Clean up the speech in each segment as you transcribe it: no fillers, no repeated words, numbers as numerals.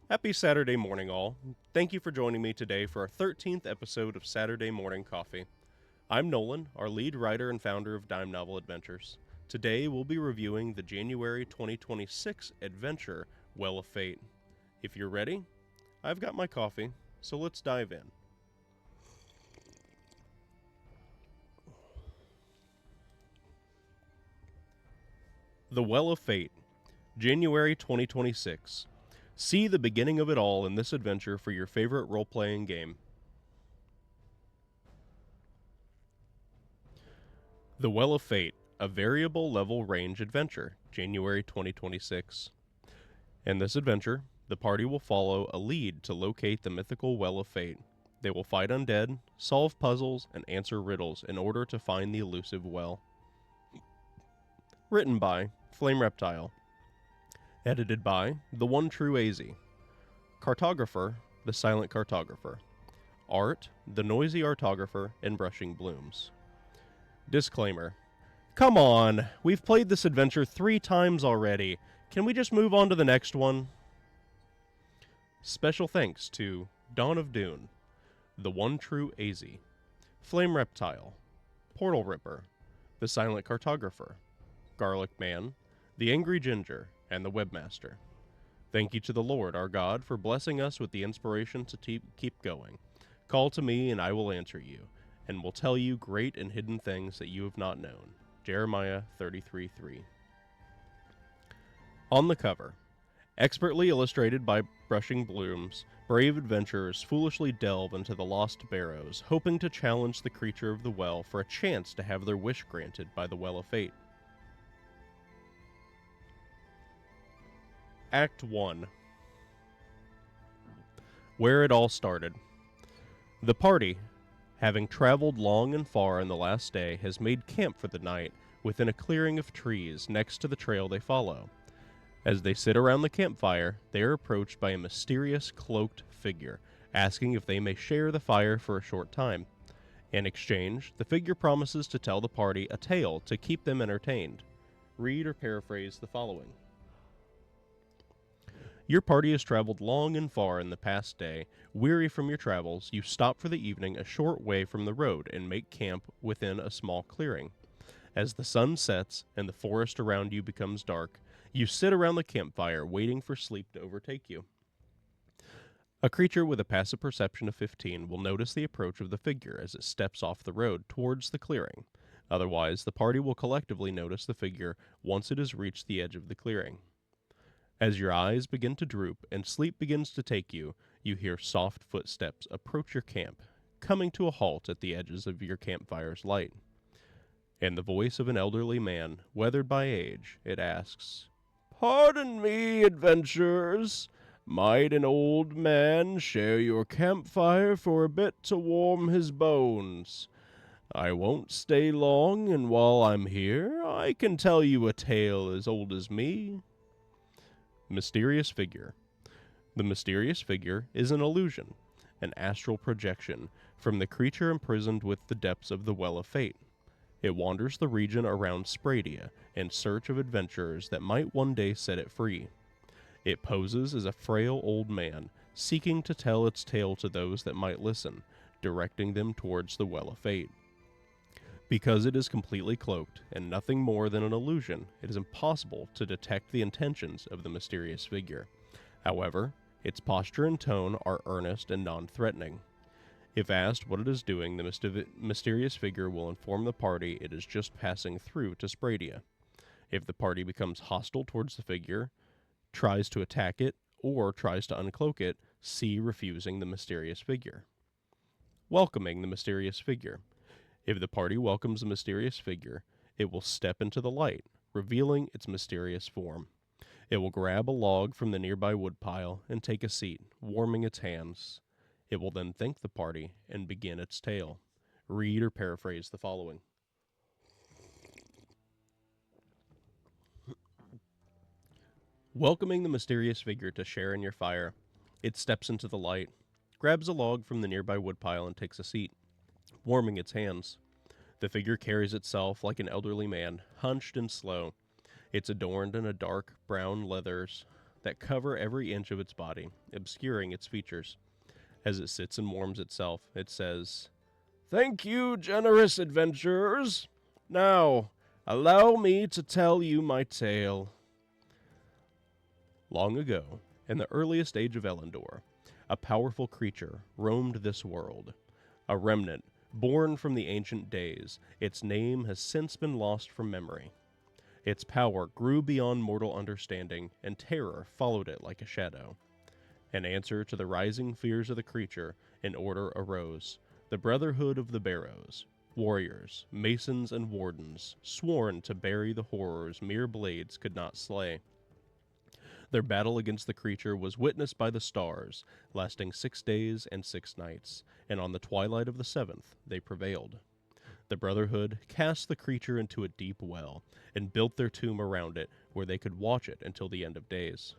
Happy Saturday morning, all. Thank you for joining me today for our 13th episode of Saturday Morning Coffee. I'm Nolan, our lead writer and founder of Dime Novel Adventures. Today we'll be reviewing the January 2026 adventure, Well of Fate. If you're ready, I've got my coffee, so let's dive in. The Well of Fate, January 2026. See the beginning of it all in this adventure for your favorite role-playing game. The Well of Fate, a variable level range adventure, January 2026. In this adventure, the party will follow a lead to locate the mythical Well of Fate. They will fight undead, solve puzzles, and answer riddles in order to find the elusive well. Written by Flame Reptile. Edited by The One True AZ. Cartographer, The Silent Cartographer. Art, The Noisy Artographer and Brushing Blooms. Disclaimer. Come on, we've played this adventure 3 times already. Can we just move on to the next one? Special thanks to Dawn of Dune, The One True AZ, Flame Reptile, Portal Ripper, The Silent Cartographer, Garlic Man, The Angry Ginger, and the Webmaster. Thank you to the Lord our God for blessing us with the inspiration to keep going. Call to me and I will answer you, and will tell you great and hidden things that you have not known. Jeremiah 33:3. On the cover, expertly illustrated by Brushing Blooms, brave adventurers foolishly delve into the lost barrows, hoping to challenge the creature of the well for a chance to have their wish granted by the Well of Fate. Act 1. Where it all started. The party, having traveled long and far on the last day, has made camp for the night within a clearing of trees next to the trail they follow. As they sit around the campfire, they are approached by a mysterious cloaked figure, asking if they may share the fire for a short time. In exchange, the figure promises to tell the party a tale to keep them entertained. Read or paraphrase the following. Your party has traveled long and far in the past day. Weary from your travels, you stop for the evening a short way from the road and make camp within a small clearing. As the sun sets and the forest around you becomes dark, you sit around the campfire waiting for sleep to overtake you. A creature with a passive perception of 15 will notice the approach of the figure as it steps off the road towards the clearing. Otherwise, the party will collectively notice the figure once it has reached the edge of the clearing. As your eyes begin to droop and sleep begins to take you, you hear soft footsteps approach your camp, coming to a halt at the edges of your campfire's light. In the voice of an elderly man, weathered by age, it asks, "Pardon me, adventurers. Might an old man share your campfire for a bit to warm his bones? I won't stay long, and while I'm here, I can tell you a tale as old as me." Mysterious Figure. The mysterious figure is an illusion, an astral projection, from the creature imprisoned with the depths of the Well of Fate. It wanders the region around Spradia in search of adventurers that might one day set it free. It poses as a frail old man, seeking to tell its tale to those that might listen, directing them towards the Well of Fate. Because it is completely cloaked and nothing more than an illusion, it is impossible to detect the intentions of the mysterious figure. However, its posture and tone are earnest and non-threatening. If asked what it is doing, the mysterious figure will inform the party it is just passing through to Spradia. If the party becomes hostile towards the figure, tries to attack it, or tries to uncloak it, see refusing the mysterious figure. Welcoming the mysterious figure. If the party welcomes the mysterious figure, it will step into the light, revealing its mysterious form. It will grab a log from the nearby woodpile and take a seat, warming its hands. It will then thank the party and begin its tale. Read or paraphrase the following. Welcoming the mysterious figure to share in your fire, it steps into the light, grabs a log from the nearby woodpile and takes a seat, warming its hands. The figure carries itself like an elderly man, hunched and slow. It's adorned in a dark brown leathers that cover every inch of its body, obscuring its features. As it sits and warms itself, it says, "Thank you, generous adventurers. Now, allow me to tell you my tale." Long ago, in the earliest age of Elendor, a powerful creature roamed this world. A remnant, born from the ancient days, its name has since been lost from memory. Its power grew beyond mortal understanding, and terror followed it like a shadow. In answer to the rising fears of the creature, an order arose, the Brotherhood of the Barrows, warriors, masons, and wardens, sworn to bury the horrors mere blades could not slay. Their battle against the creature was witnessed by the stars, lasting 6 days and 6 nights, and on the twilight of the 7th they prevailed. The Brotherhood cast the creature into a deep well, and built their tomb around it, where they could watch it until the end of days.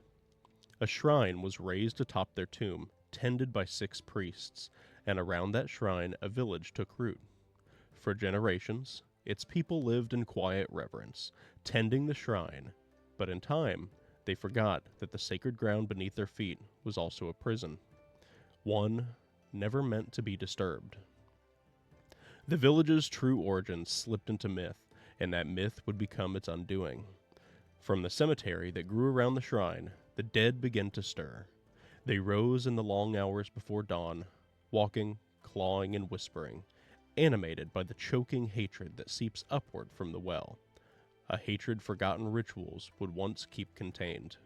A shrine was raised atop their tomb, tended by 6 priests, and around that shrine a village took root. For generations, its people lived in quiet reverence, tending the shrine, but in time, they forgot that the sacred ground beneath their feet was also a prison, one never meant to be disturbed. The village's true origins slipped into myth, and that myth would become its undoing. From the cemetery that grew around the shrine, the dead began to stir. They rose in the long hours before dawn, walking, clawing, and whispering, animated by the choking hatred that seeps upward from the well. A hatred forgotten rituals would once keep contained.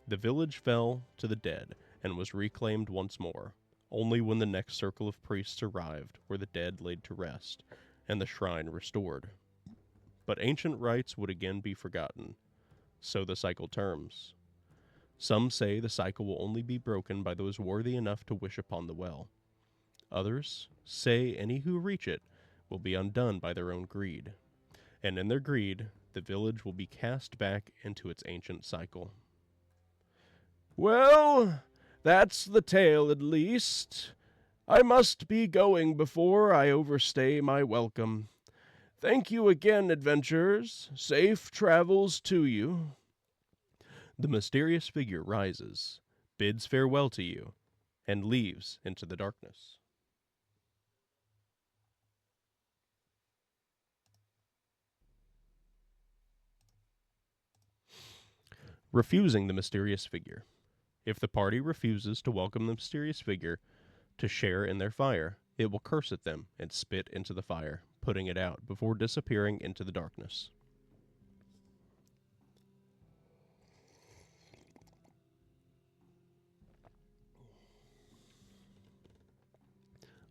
The village fell to the dead and was reclaimed once more. Only when the next circle of priests arrived were the dead laid to rest, and the shrine restored. But ancient rites would again be forgotten. So the cycle terms. Some say the cycle will only be broken by those worthy enough to wish upon the well. Others say any who reach it will be undone by their own greed. And in their greed, the village will be cast back into its ancient cycle. Well, that's the tale at least. I must be going before I overstay my welcome. Thank you again, adventurers. Safe travels to you. The mysterious figure rises, bids farewell to you, and leaves into the darkness. Refusing the mysterious figure. If the party refuses to welcome the mysterious figure to share in their fire, it will curse at them and spit into the fire, putting it out before disappearing into the darkness.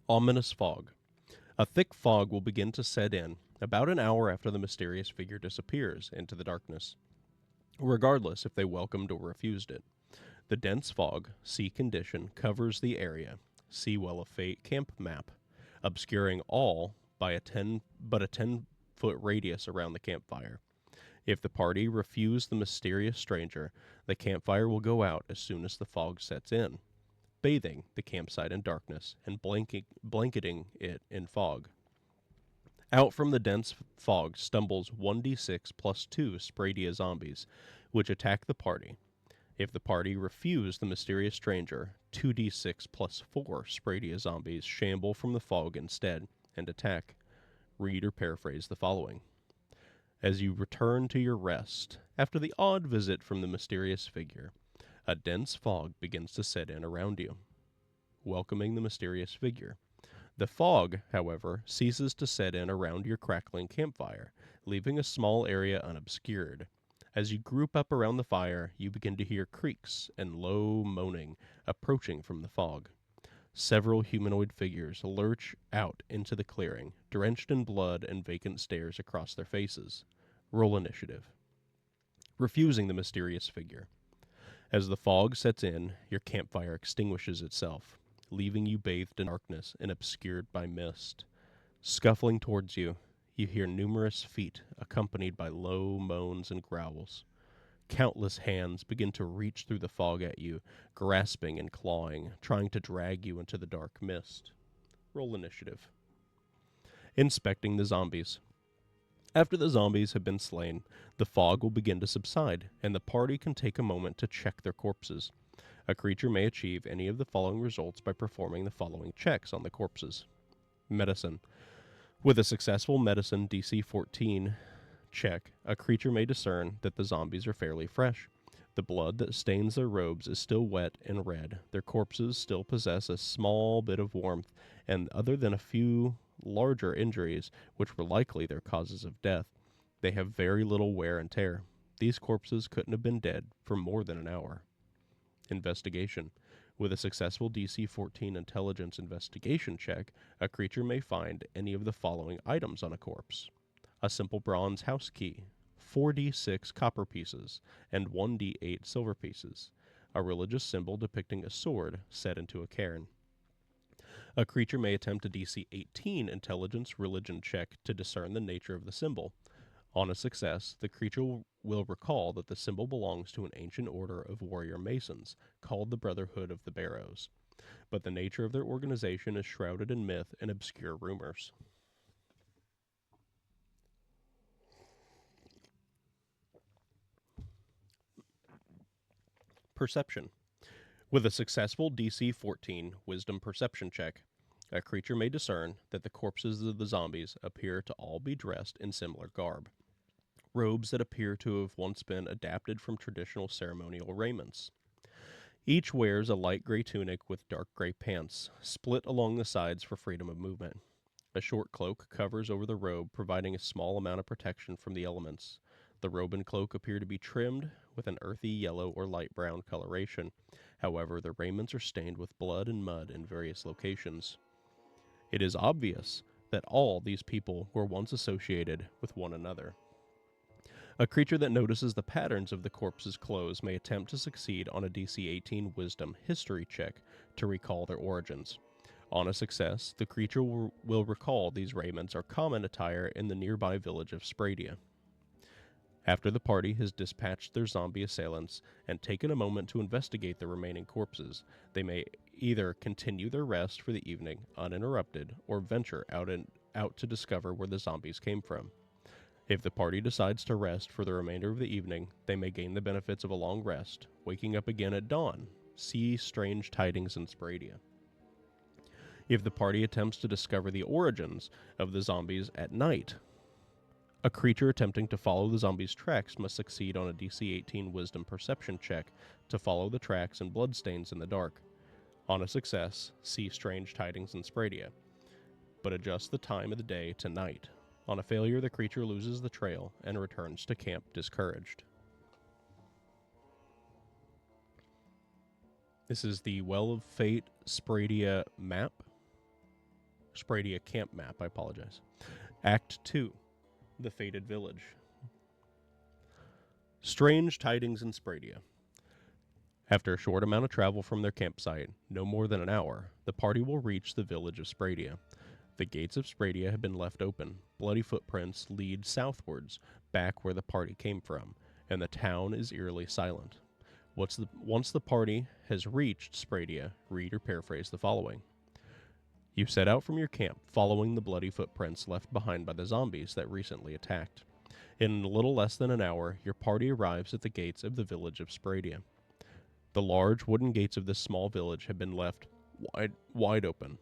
Ominous fog. A thick fog will begin to set in about an hour after the mysterious figure disappears into the darkness, regardless if they welcomed or refused it. The dense fog, sea condition, covers the area, see Well of Fate camp map, obscuring all by a 10-foot radius around the campfire. If the party refuse the mysterious stranger, the campfire will go out as soon as the fog sets in, bathing the campsite in darkness and blanketing it in fog. Out from the dense fog stumbles 1d6 plus 2 Spradia zombies, which attack the party. If the party refuse the mysterious stranger, 2d6 plus 4 Spradia zombies shamble from the fog instead and attack. Read or paraphrase the following. As you return to your rest, after the odd visit from the mysterious figure, a dense fog begins to set in around you, welcoming the mysterious figure. The fog, however, ceases to set in around your crackling campfire, leaving a small area unobscured. As you group up around the fire, you begin to hear creaks and low moaning approaching from the fog. Several humanoid figures lurch out into the clearing, drenched in blood and vacant stares across their faces. Roll initiative. Refusing the mysterious figure. As the fog sets in, your campfire extinguishes itself, leaving you bathed in darkness and obscured by mist. Scuffling towards you, you hear numerous feet accompanied by low moans and growls. Countless hands begin to reach through the fog at you, grasping and clawing, trying to drag you into the dark mist. Roll initiative. Inspecting the zombies. After the zombies have been slain, the fog will begin to subside, and the party can take a moment to check their corpses. A creature may achieve any of the following results by performing the following checks on the corpses. Medicine. With a successful medicine DC 14 check, a creature may discern that the zombies are fairly fresh. The blood that stains their robes is still wet and red. Their corpses still possess a small bit of warmth, and other than a few larger injuries, which were likely their causes of death, they have very little wear and tear. These corpses couldn't have been dead for more than an hour. Investigation. With a successful DC 14 intelligence investigation check, a creature may find any of the following items on a corpse: a simple bronze house key, 4d6 copper pieces, and 1d8 silver pieces, a religious symbol depicting a sword set into a cairn. A creature may attempt a DC 18 intelligence religion check to discern the nature of the symbol. On a success, the creature will recall that the symbol belongs to an ancient order of warrior masons called the Brotherhood of the Barrows, but the nature of their organization is shrouded in myth and obscure rumors. Perception. With a successful DC 14 Wisdom Perception check, a creature may discern that the corpses of the zombies appear to all be dressed in similar garb, robes that appear to have once been adapted from traditional ceremonial raiments. Each wears a light gray tunic with dark gray pants, split along the sides for freedom of movement. A short cloak covers over the robe, providing a small amount of protection from the elements. The robe and cloak appear to be trimmed with an earthy yellow or light brown coloration. However, the raiments are stained with blood and mud in various locations. It is obvious that all these people were once associated with one another. A creature that notices the patterns of the corpse's clothes may attempt to succeed on a DC 18 Wisdom History check to recall their origins. On a success, the creature will recall these raiments are common attire in the nearby village of Spradia. After the party has dispatched their zombie assailants and taken a moment to investigate the remaining corpses, they may either continue their rest for the evening uninterrupted or venture out to discover where the zombies came from. If the party decides to rest for the remainder of the evening, they may gain the benefits of a long rest, waking up again at dawn. See Strange Tidings in Spradia. If the party attempts to discover the origins of the zombies at night, a creature attempting to follow the zombies' tracks must succeed on a DC 18 Wisdom Perception check to follow the tracks and bloodstains in the dark. On a success, see Strange Tidings in Spradia, but adjust the time of the day to night. On a failure, the creature loses the trail and returns to camp discouraged. This is the Well of Fate Spradia map. Spradia camp map, I apologize. Act 2, The Fated Village. Strange Tidings in Spradia. After a short amount of travel from their campsite, no more than an hour, the party will reach the village of Spradia. The gates of Spradia have been left open. Bloody footprints lead southwards, back where the party came from, and the town is eerily silent. Once the party has reached Spradia, read or paraphrase the following. You set out from your camp, following the bloody footprints left behind by the zombies that recently attacked. In a little less than an hour, your party arrives at the gates of the village of Spradia. The large wooden gates of this small village have been left wide open.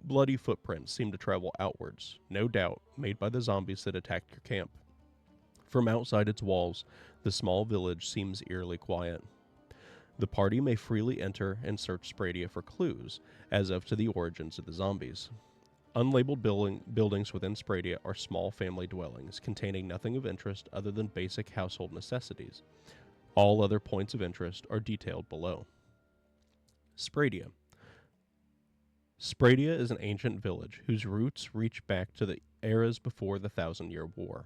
Bloody footprints seem to travel outwards, no doubt made by the zombies that attacked your camp. From outside its walls, the small village seems eerily quiet. The party may freely enter and search Spradia for clues, as of to the origins of the zombies. Unlabeled buildings within Spradia are small family dwellings, containing nothing of interest other than basic household necessities. All other points of interest are detailed below. Spradia. Spradia is an ancient village whose roots reach back to the eras before the Thousand-Year War.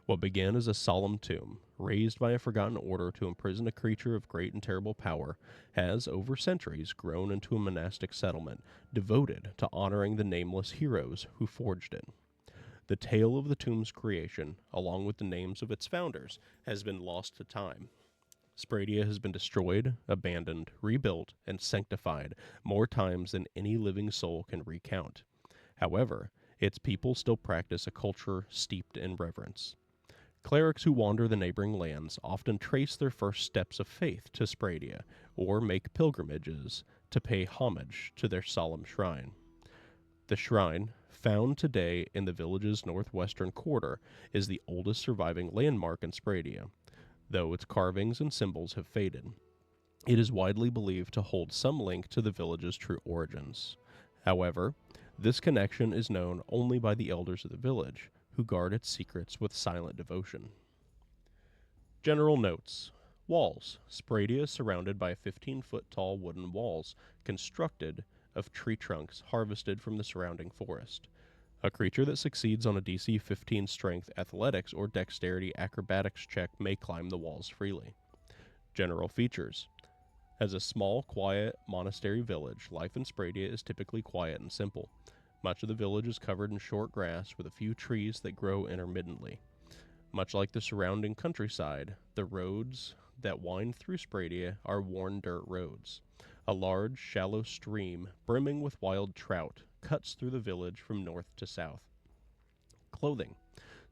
What began as a solemn tomb, raised by a forgotten order to imprison a creature of great and terrible power, has, over centuries, grown into a monastic settlement devoted to honoring the nameless heroes who forged it. The tale of the tomb's creation, along with the names of its founders, has been lost to time. Spradia has been destroyed, abandoned, rebuilt, and sanctified more times than any living soul can recount. However, its people still practice a culture steeped in reverence. Clerics who wander the neighboring lands often trace their first steps of faith to Spradia, or make pilgrimages to pay homage to their solemn shrine. The shrine, found today in the village's northwestern quarter, is the oldest surviving landmark in Spradia, though its carvings and symbols have faded. It is widely believed to hold some link to the village's true origins. However, this connection is known only by the elders of the village, who guard its secrets with silent devotion. General notes. Walls. Spradia is surrounded by 15-foot tall wooden walls constructed of tree trunks harvested from the surrounding forest. A creature that succeeds on a DC 15 strength athletics or dexterity acrobatics check may climb the walls freely. General features. As a small, quiet monastery village, life in Spradia is typically quiet and simple. Much of the village is covered in short grass with a few trees that grow intermittently. Much like the surrounding countryside, the roads that wind through Spradia are worn dirt roads. A large, shallow stream, brimming with wild trout, cuts through the village from north to south. Clothing.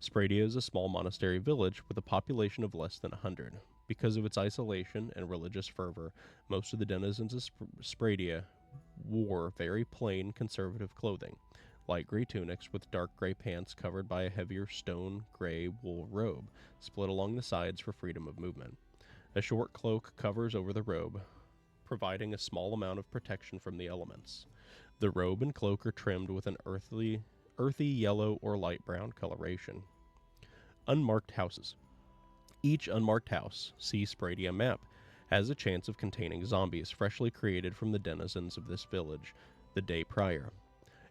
Spradia is a small monastery village with a population of less than 100. Because of its isolation and religious fervor, most of the denizens of Spradia wore very plain, conservative clothing, light gray tunics with dark gray pants covered by a heavier stone gray wool robe, split along the sides for freedom of movement. A short cloak covers over the robe, providing a small amount of protection from the elements. The robe and cloak are trimmed with an earthy yellow or light brown coloration. Unmarked houses. Each unmarked house, see Spradia map, has a chance of containing zombies freshly created from the denizens of this village the day prior.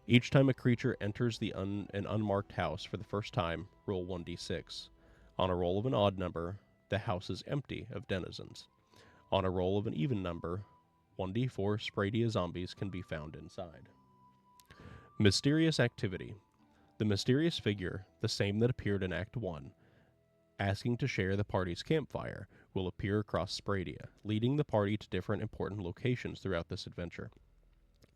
Each time a creature enters an unmarked house for the first time, roll 1d6. On a roll of an odd number, the house is empty of denizens. On a roll of an even number, 1d4 Spradia zombies can be found inside. Mysterious activity. The mysterious figure, the same that appeared in Act 1, asking to share the party's campfire, will appear across Spradia, leading the party to different important locations throughout this adventure.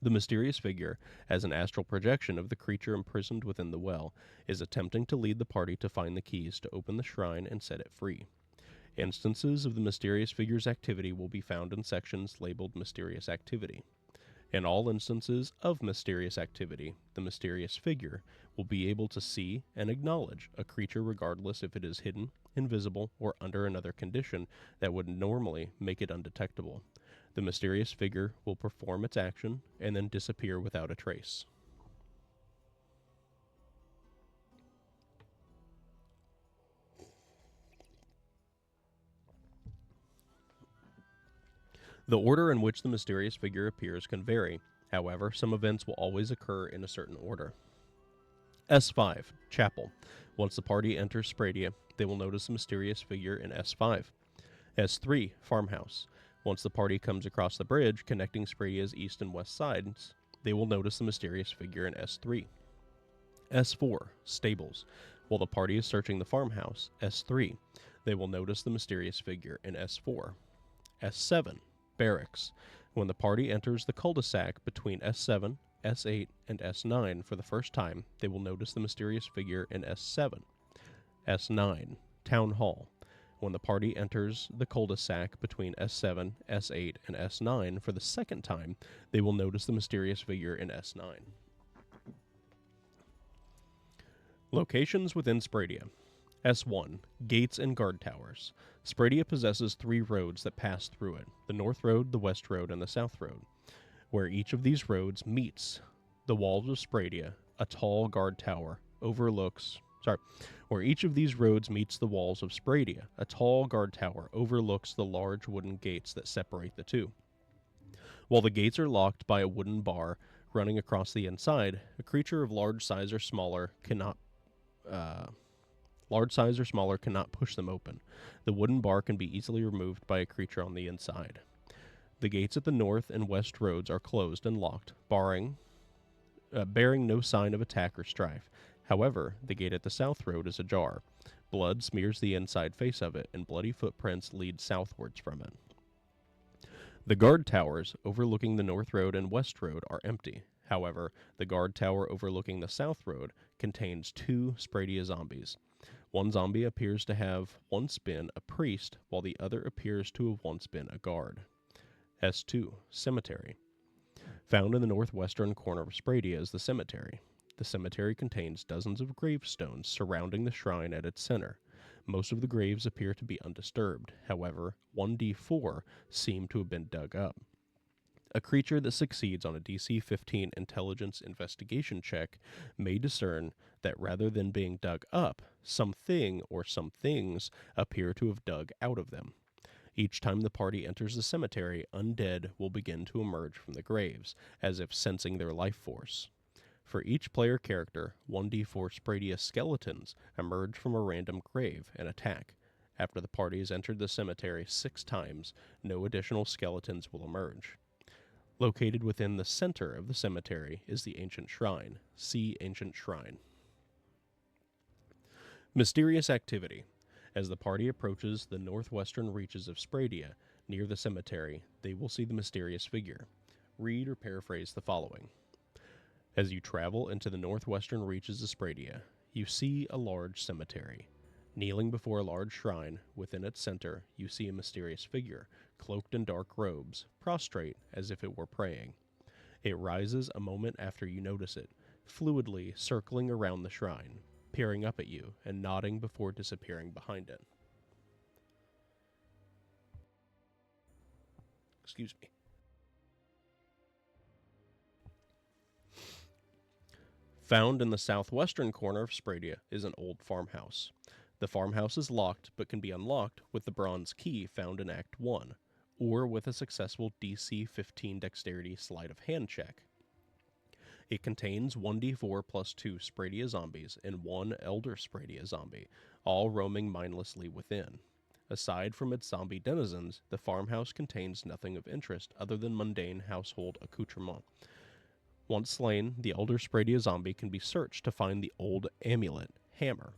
The mysterious figure, as an astral projection of the creature imprisoned within the well, is attempting to lead the party to find the keys to open the shrine and set it free. Instances of the mysterious figure's activity will be found in sections labeled Mysterious Activity. In all instances of mysterious activity, the mysterious figure will be able to see and acknowledge a creature regardless if it is hidden, invisible, or under another condition that would normally make it undetectable. The mysterious figure will perform its action and then disappear without a trace. The order in which the mysterious figure appears can vary. However, some events will always occur in a certain order. S5, Chapel. Once the party enters Spradia, they will notice a mysterious figure in S5. S3, Farmhouse. Once the party comes across the bridge connecting Spradia's east and west sides, they will notice the mysterious figure in S3. S4, Stables. While the party is searching the farmhouse, S3, they will notice the mysterious figure in S4. S7, Barracks. When the party enters the cul-de-sac between S7, S8, and S9 for the first time, they will notice the mysterious figure in S7. S9, Town Hall. When the party enters the cul-de-sac between S7, S8, and S9 for the second time, they will notice the mysterious figure in S9. Locations within Spradia. S1, Gates and Guard Towers. Spradia possesses 3 roads that pass through it, the North Road, the West Road, and the South Road. Where each of these roads meets the walls of Spradia, a tall guard tower where each of these roads meets the walls of Spradia, a tall guard tower overlooks the large wooden gates that separate the two. While the gates are locked by a wooden bar running across the inside, a creature of large size or smaller cannot push them open. The wooden bar can be easily removed by a creature on the inside. The gates at the north and west roads are closed and locked, bearing no sign of attack or strife. However, the gate at the south road is ajar. Blood smears the inside face of it, and bloody footprints lead southwards from it. The guard towers overlooking the North Road and West Road are empty. However, the guard tower overlooking the South Road contains 2 Spradia zombies. One zombie appears to have once been a priest, while the other appears to have once been a guard. S2. Cemetery. Found in the northwestern corner of Spradia is the cemetery. The cemetery contains dozens of gravestones surrounding the shrine at its center. Most of the graves appear to be undisturbed. However, 1d4 seem to have been dug up. A creature that succeeds on a DC 15 intelligence investigation check may discern that rather than being dug up, something or some things appear to have dug out of them. Each time the party enters the cemetery, undead will begin to emerge from the graves, as if sensing their life force. For each player character, 1d4 Spradia skeletons emerge from a random grave and attack. After the party has entered the cemetery 6 times, no additional skeletons will emerge. Located within the center of the cemetery is the Ancient Shrine. See Ancient Shrine. Mysterious activity. As the party approaches the northwestern reaches of Spradia, near the cemetery, they will see the mysterious figure. Read or paraphrase the following. As you travel into the northwestern reaches of Spradia, you see a large cemetery. Kneeling before a large shrine, within its center, you see a mysterious figure, cloaked in dark robes, prostrate as if it were praying. It rises a moment after you notice it, fluidly circling around the shrine, peering up at you and nodding before disappearing behind it. Excuse me. Found in the southwestern corner of Spradia is an old farmhouse. The farmhouse is locked but can be unlocked with the bronze key found in Act 1, or with a successful DC 15 dexterity sleight of hand check. It contains 1d4 plus 2 Spradia zombies and 1 Elder Spradia zombie, all roaming mindlessly within. Aside from its zombie denizens, the farmhouse contains nothing of interest other than mundane household accoutrement. Once slain, the Elder Spradia zombie can be searched to find the old amulet, hammer.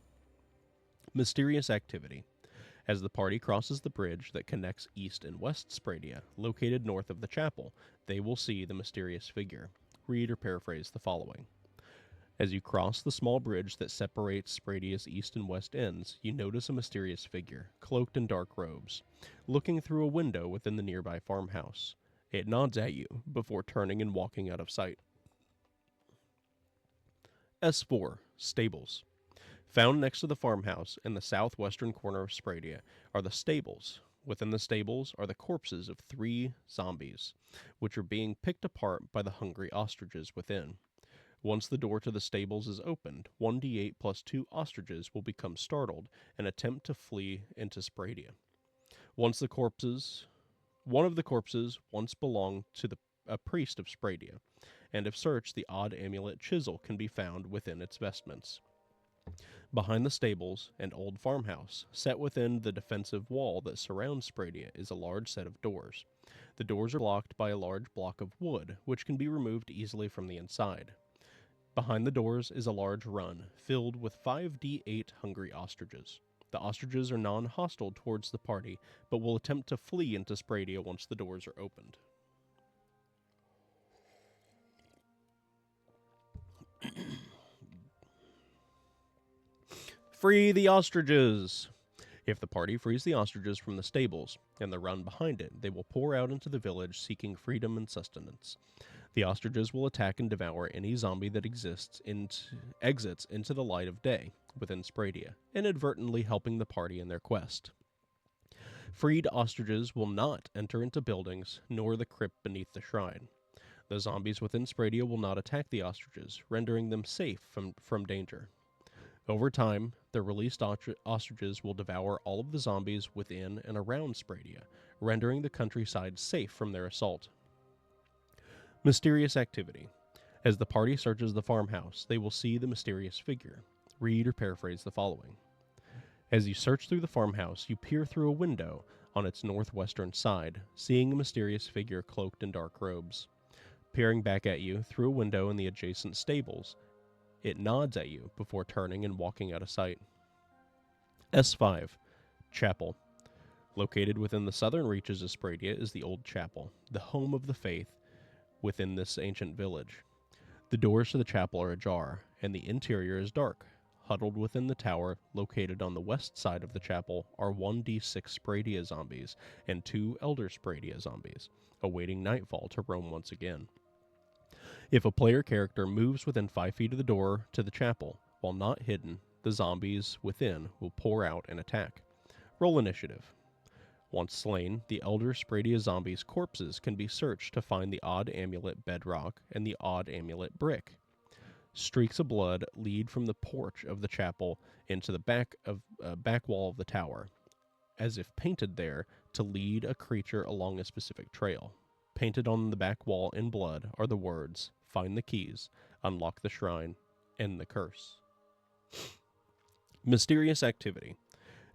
Mysterious activity. As the party crosses the bridge that connects East and West Spradia, located north of the chapel, they will see the mysterious figure. Read or paraphrase the following. As you cross the small bridge that separates Spradia's east and west ends, you notice a mysterious figure, cloaked in dark robes, looking through a window within the nearby farmhouse. It nods at you before turning and walking out of sight. S4. Stables. Found next to the farmhouse in the southwestern corner of Spradia are the stables. Within the stables are the corpses of 3 zombies, which are being picked apart by the hungry ostriches within. Once the door to the stables is opened, 1d8 plus 2 ostriches will become startled and attempt to flee into Spradia. One of the corpses once belonged to a priest of Spradia, and if searched, the odd amulet chisel can be found within its vestments. Behind the stables and old farmhouse, set within the defensive wall that surrounds Spradia, is a large set of doors. The doors are blocked by a large block of wood, which can be removed easily from the inside. Behind the doors is a large run, filled with 5d8 hungry ostriches. The ostriches are non-hostile towards the party, but will attempt to flee into Spradia once the doors are opened. Free the ostriches! If the party frees the ostriches from the stables and the run behind it, they will pour out into the village seeking freedom and sustenance. The ostriches will attack and devour any zombie that exits into the light of day within Spradia, inadvertently helping the party in their quest. Freed ostriches will not enter into buildings nor the crypt beneath the shrine. The zombies within Spradia will not attack the ostriches, rendering them safe from danger. Over time, the released ostriches will devour all of the zombies within and around Spradia, rendering the countryside safe from their assault. Mysterious activity. As the party searches the farmhouse, they will see the mysterious figure. Read or paraphrase the following. As you search through the farmhouse, you peer through a window on its northwestern side, seeing a mysterious figure cloaked in dark robes. Peering back at you through a window in the adjacent stables, it nods at you before turning and walking out of sight. S5. Chapel. Located within the southern reaches of Spradia is the Old Chapel, the home of the faith within this ancient village. The doors to the chapel are ajar, and the interior is dark. Huddled within the tower, located on the west side of the chapel, are 1d6 Spradia zombies and 2 Elder Spradia zombies, awaiting nightfall to roam once again. If a player character moves within 5 feet of the door to the chapel, while not hidden, the zombies within will pour out and attack. Roll initiative. Once slain, the Elder Spradia zombies' corpses can be searched to find the odd amulet bedrock and the odd amulet brick. Streaks of blood lead from the porch of the chapel into the back wall of the tower, as if painted there to lead a creature along a specific trail. Painted on the back wall in blood are the words, "Find the keys, unlock the shrine, end the curse." Mysterious activity.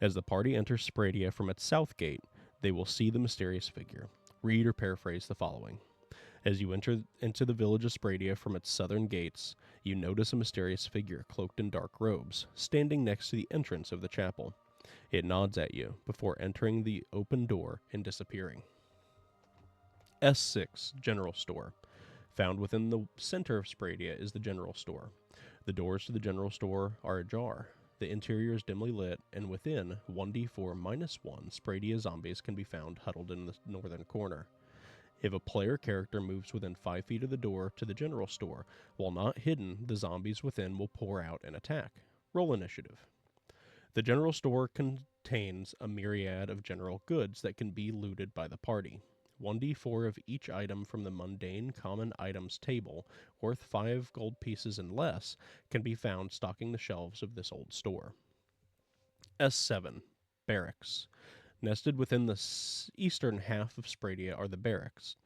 As the party enters Spradia from its south gate, they will see the mysterious figure. Read or paraphrase the following. As you enter into the village of Spradia from its southern gates, you notice a mysterious figure cloaked in dark robes, standing next to the entrance of the chapel. It nods at you before entering the open door and disappearing. S6, General Store. Found within the center of Spradia is the General Store. The doors to the General Store are ajar. The interior is dimly lit, and within, 1d4-1 Spradia zombies can be found huddled in the northern corner. If a player character moves within 5 feet of the door to the General Store, while not hidden, the zombies within will pour out and attack. Roll initiative. The General Store contains a myriad of general goods that can be looted by the party. 1d4 of each item from the mundane common items table, worth 5 gold pieces and less, can be found stocking the shelves of this old store. S7, Barracks. Nested within the eastern half of Spradia are the barracks.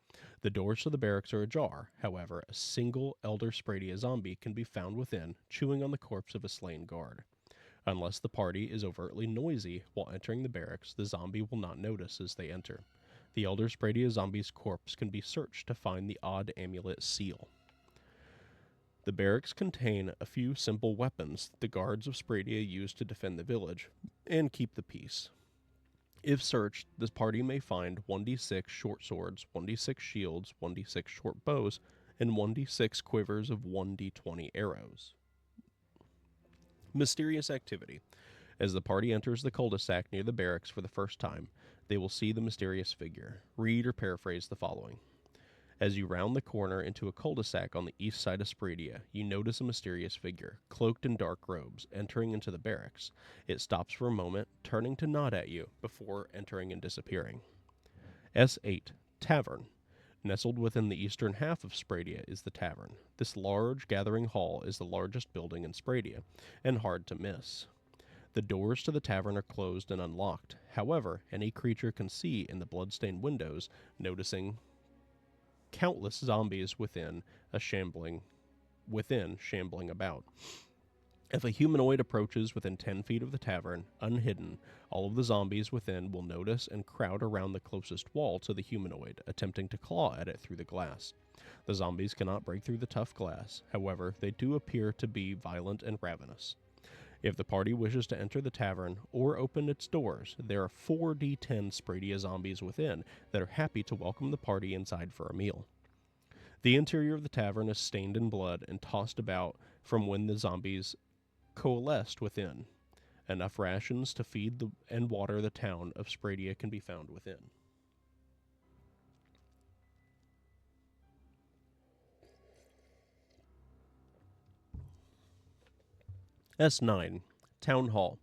The doors to the barracks are ajar. However, a single Elder Spradia zombie can be found within, chewing on the corpse of a slain guard. Unless the party is overtly noisy while entering the barracks, the zombie will not notice as they enter. The Elder Spradia zombie's corpse can be searched to find the odd amulet seal. The barracks contain a few simple weapons the guards of Spradia use to defend the village and keep the peace. If searched, the party may find 1d6 short swords, 1d6 shields, 1d6 short bows, and 1d6 quivers of 1d20 arrows. Mysterious activity. As the party enters the cul-de-sac near the barracks for the first time, they will see the mysterious figure. Read or paraphrase the following. As you round the corner into a cul-de-sac on the east side of Spradia, you notice a mysterious figure, cloaked in dark robes, entering into the barracks. It stops for a moment, turning to nod at you, before entering and disappearing. S8, Tavern. Nestled within the eastern half of Spradia is the tavern. This large gathering hall is the largest building in Spradia, and hard to miss. The doors to the tavern are closed and unlocked. However, any creature can see in the blood-stained windows, noticing countless zombies within shambling about. If a humanoid approaches within 10 feet of the tavern, unhidden, all of the zombies within will notice and crowd around the closest wall to the humanoid, attempting to claw at it through the glass. The zombies cannot break through the tough glass. However, they do appear to be violent and ravenous. If the party wishes to enter the tavern or open its doors, there are 4d10 Spradia zombies within that are happy to welcome the party inside for a meal. The interior of the tavern is stained in blood and tossed about from when the zombies coalesced within. Enough rations to feed and water the town of Spradia can be found within. S9, Town Hall.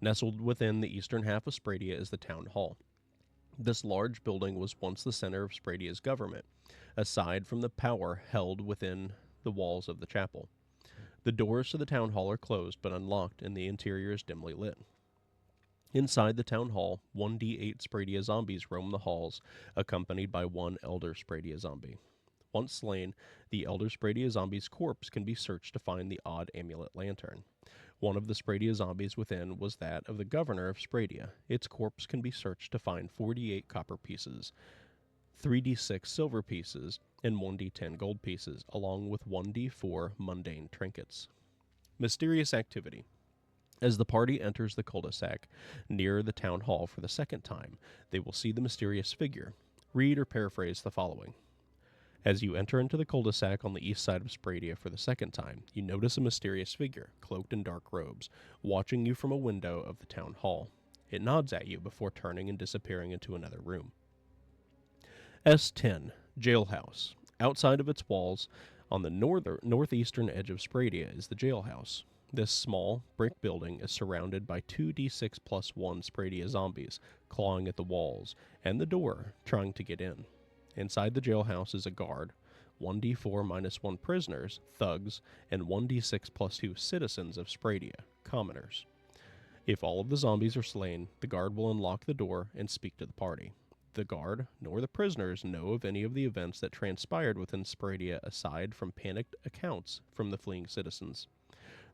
Nestled within the eastern half of Spradia is the Town Hall. This large building was once the center of Spradia's government, aside from the power held within the walls of the chapel. The doors to the town hall are closed but unlocked, and the interior is dimly lit. Inside the town hall, 1d8 Spradia zombies roam the halls, accompanied by 1 Elder Spradia zombie. Once slain, the Elder Spradia zombie's corpse can be searched to find the odd amulet lantern. One of the Spradia zombies within was that of the governor of Spradia. Its corpse can be searched to find 48 copper pieces, 3d6 silver pieces, and 1d10 gold pieces, along with 1d4 mundane trinkets. Mysterious activity. As the party enters the cul-de-sac near the town hall for the second time, they will see the mysterious figure. Read or paraphrase the following. As you enter into the cul-de-sac on the east side of Spradia for the second time, you notice a mysterious figure, cloaked in dark robes, watching you from a window of the town hall. It nods at you before turning and disappearing into another room. S10, Jailhouse. Outside of its walls, on the northeastern edge of Spradia, is the jailhouse. This small, brick building is surrounded by 2d6 plus 1 Spradia zombies, clawing at the walls and the door, trying to get in. Inside the jailhouse is a guard, 1d4 minus 1 prisoners, thugs, and 1d6 plus 2 citizens of Spradia, commoners. If all of the zombies are slain, the guard will unlock the door and speak to the party. The guard nor the prisoners know of any of the events that transpired within Spradia aside from panicked accounts from the fleeing citizens.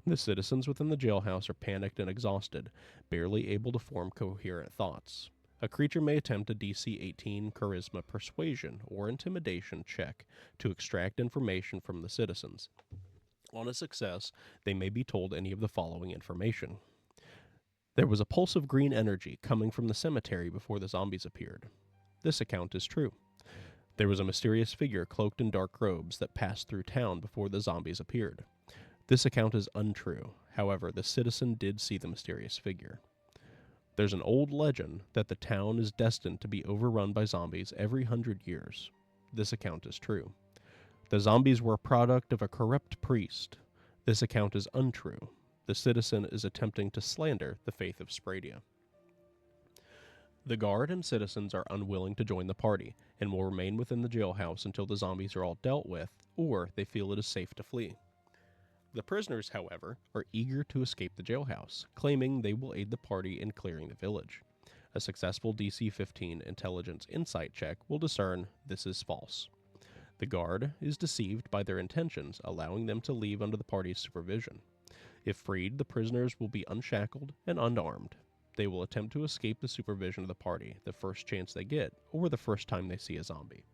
The citizens within the jailhouse are panicked and exhausted, barely able to form coherent thoughts. A creature may attempt a DC 18 Charisma Persuasion or Intimidation check to extract information from the citizens. On a success, they may be told any of the following information. There was a pulse of green energy coming from the cemetery before the zombies appeared. This account is true. There was a mysterious figure cloaked in dark robes that passed through town before the zombies appeared. This account is untrue. However, the citizen did see the mysterious figure. There's an old legend that the town is destined to be overrun by zombies every 100 years. This account is true. The zombies were a product of a corrupt priest. This account is untrue. The citizen is attempting to slander the faith of Spradia. The guard and citizens are unwilling to join the party and will remain within the jailhouse until the zombies are all dealt with or they feel it is safe to flee. The prisoners, however, are eager to escape the jailhouse, claiming they will aid the party in clearing the village. A successful DC 15 intelligence insight check will discern this is false. The guard is deceived by their intentions, allowing them to leave under the party's supervision. If freed, the prisoners will be unshackled and unarmed. They will attempt to escape the supervision of the party the first chance they get, or the first time they see a zombie.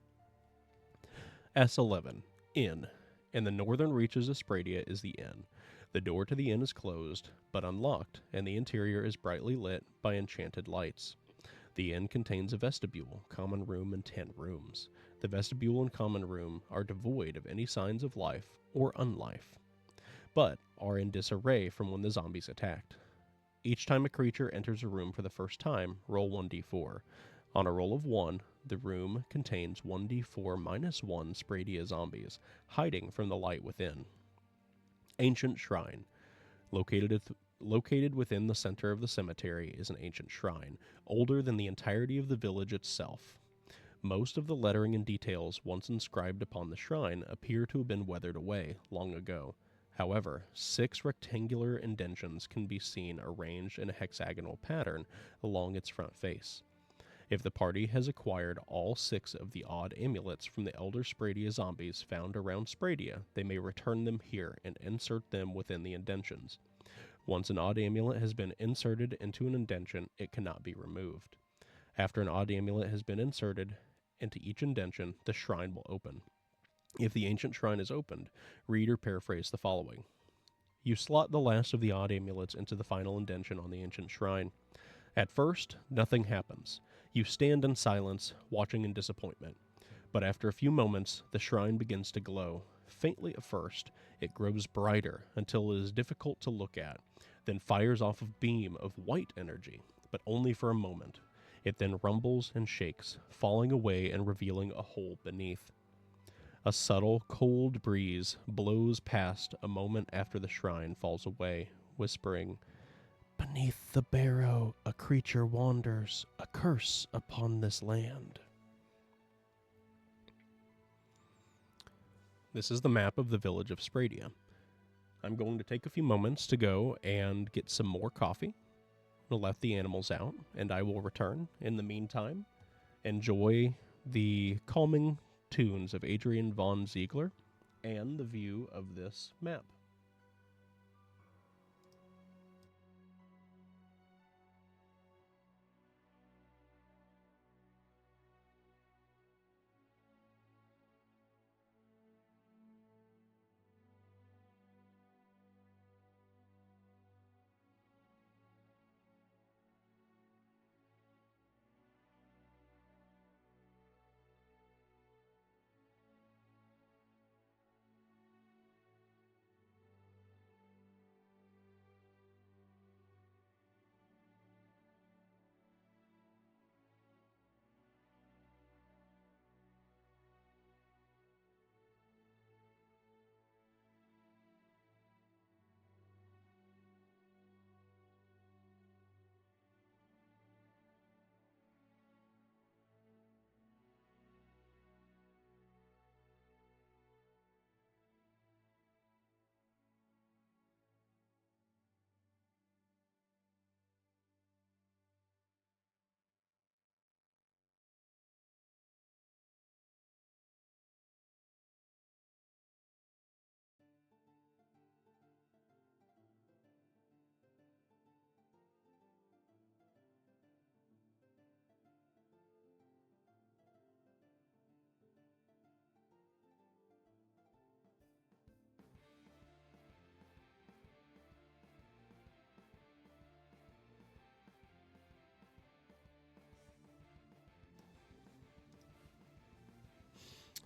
S11, Inn. In the northern reaches of Spradia is the inn. The door to the inn is closed, but unlocked, and the interior is brightly lit by enchanted lights. The inn contains a vestibule, common room, and 10 rooms. The vestibule and common room are devoid of any signs of life or unlife, but are in disarray from when the zombies attacked. Each time a creature enters a room for the first time, roll 1d4. On a roll of 1, the room contains 1d4 minus 1 Spradia zombies, hiding from the light within. Ancient Shrine. Located within the center of the cemetery is an ancient shrine, older than the entirety of the village itself. Most of the lettering and details once inscribed upon the shrine appear to have been weathered away long ago. However, 6 rectangular indentions can be seen arranged in a hexagonal pattern along its front face. If the party has acquired all 6 of the odd amulets from the Elder Spradia zombies found around Spradia, they may return them here and insert them within the indentions. Once an odd amulet has been inserted into an indention, it cannot be removed. After an odd amulet has been inserted into each indention, the shrine will open. If the ancient shrine is opened, read or paraphrase the following. You slot the last of the odd amulets into the final indention on the ancient shrine. At first, nothing happens. You stand in silence, watching in disappointment. But after a few moments, the shrine begins to glow. Faintly at first, it grows brighter until it is difficult to look at, then fires off a beam of white energy, but only for a moment. It then rumbles and shakes, falling away and revealing a hole beneath. A subtle, cold breeze blows past a moment after the shrine falls away, whispering, "Beneath the barrow a creature wanders, a curse upon this land." This is the map of the village of Spradia. I'm going to take a few moments to go and get some more coffee. I'll let the animals out, and I will return. In the meantime, enjoy the calming tunes of Adrian von Ziegler and the view of this map.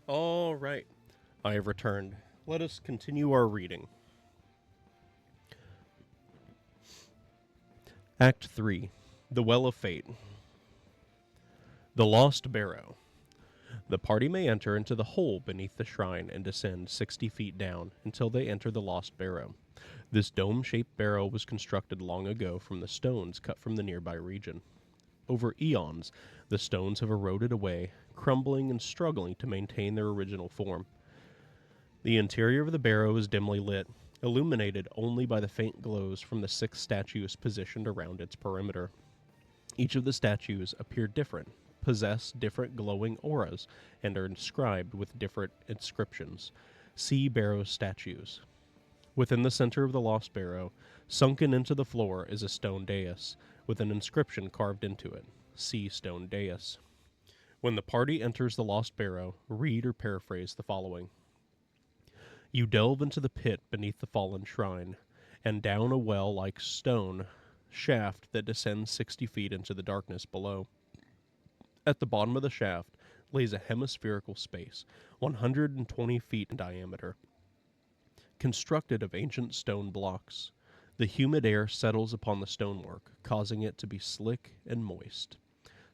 All right, I have returned. Let us continue our reading. Act 3, The Well of Fate. The Lost Barrow. The party may enter into the hole beneath the shrine and descend 60 feet down until they enter the Lost Barrow. This dome-shaped barrow was constructed long ago from the stones cut from the nearby region. Over eons, the stones have eroded away, crumbling and struggling to maintain their original form. The interior of the barrow is dimly lit, illuminated only by the faint glows from the 6 statues positioned around its perimeter. Each of the statues appear different, possess different glowing auras, and are inscribed with different inscriptions. See barrow statues. Within the center of the lost barrow, sunken into the floor, is a stone dais, with an inscription carved into it. See stone dais. When the party enters the lost barrow, read or paraphrase the following. You delve into the pit beneath the fallen shrine, and down a well-like stone shaft that descends 60 feet into the darkness below. At the bottom of the shaft lays a hemispherical space, 120 feet in diameter, constructed of ancient stone blocks. The humid air settles upon the stonework, causing it to be slick and moist.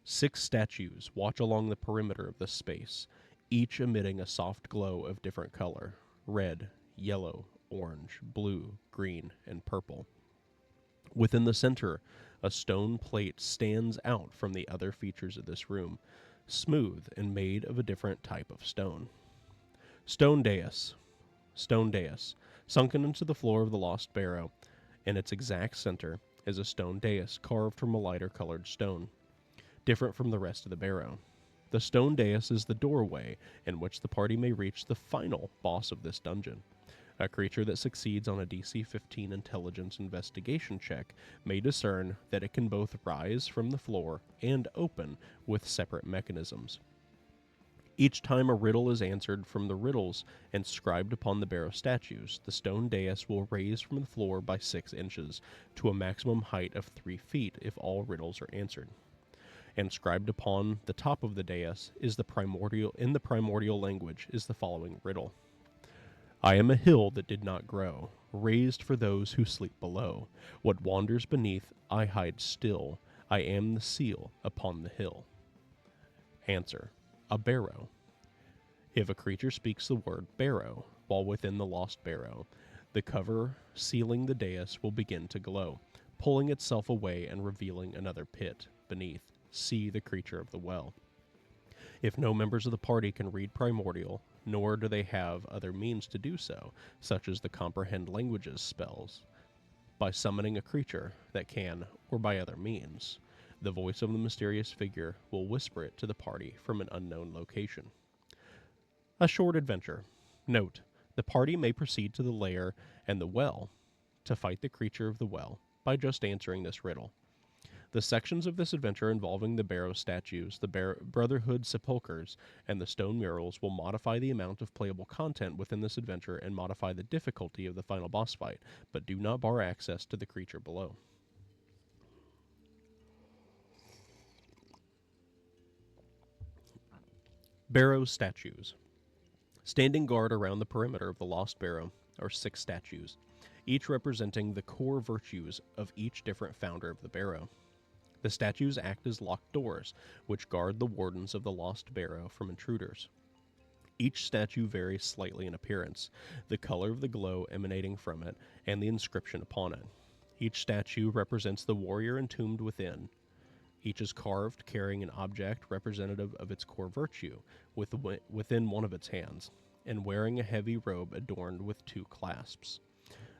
6 statues watch along the perimeter of this space, each emitting a soft glow of different color: red, yellow, orange, blue, green, and purple. Within the center, a stone plate stands out from the other features of this room, smooth and made of a different type of stone. Stone dais. Stone dais. Sunken into the floor of the lost barrow, in its exact center, is a stone dais carved from a lighter colored stone, different from the rest of the barrow. The stone dais is the doorway in which the party may reach the final boss of this dungeon. A creature that succeeds on a DC 15 intelligence investigation check may discern that it can both rise from the floor and open with separate mechanisms. Each time a riddle is answered from the riddles inscribed upon the barrow statues, the stone dais will raise from the floor by 6 inches to a maximum height of 3 feet if all riddles are answered. Inscribed upon the top of the dais is the primordial language is the following riddle. I am a hill that did not grow, raised for those who sleep below. What wanders beneath, I hide still. I am the seal upon the hill. Answer: a barrow. If a creature speaks the word barrow while within the lost barrow, the cover sealing the dais will begin to glow, pulling itself away and revealing another pit beneath. See the creature of the well. If no members of the party can read primordial, nor do they have other means to do so, such as the comprehend languages spells, by summoning a creature that can, or by other means, the voice of the mysterious figure will whisper it to the party from an unknown location. A short adventure. Note: the party may proceed to the lair and the well to fight the creature of the well by just answering this riddle. The sections of this adventure involving the barrow statues, the Brotherhood sepulchres, and the stone murals will modify the amount of playable content within this adventure and modify the difficulty of the final boss fight, but do not bar access to the creature below. Barrow statues. Standing guard around the perimeter of the lost barrow are 6 statues, each representing the core virtues of each different founder of the barrow. The statues act as locked doors, which guard the wardens of the lost barrow from intruders. Each statue varies slightly in appearance, the color of the glow emanating from it, and the inscription upon it. Each statue represents the warrior entombed within. Each is carved carrying an object representative of its core virtue within one of its hands, and wearing a heavy robe adorned with 2 clasps.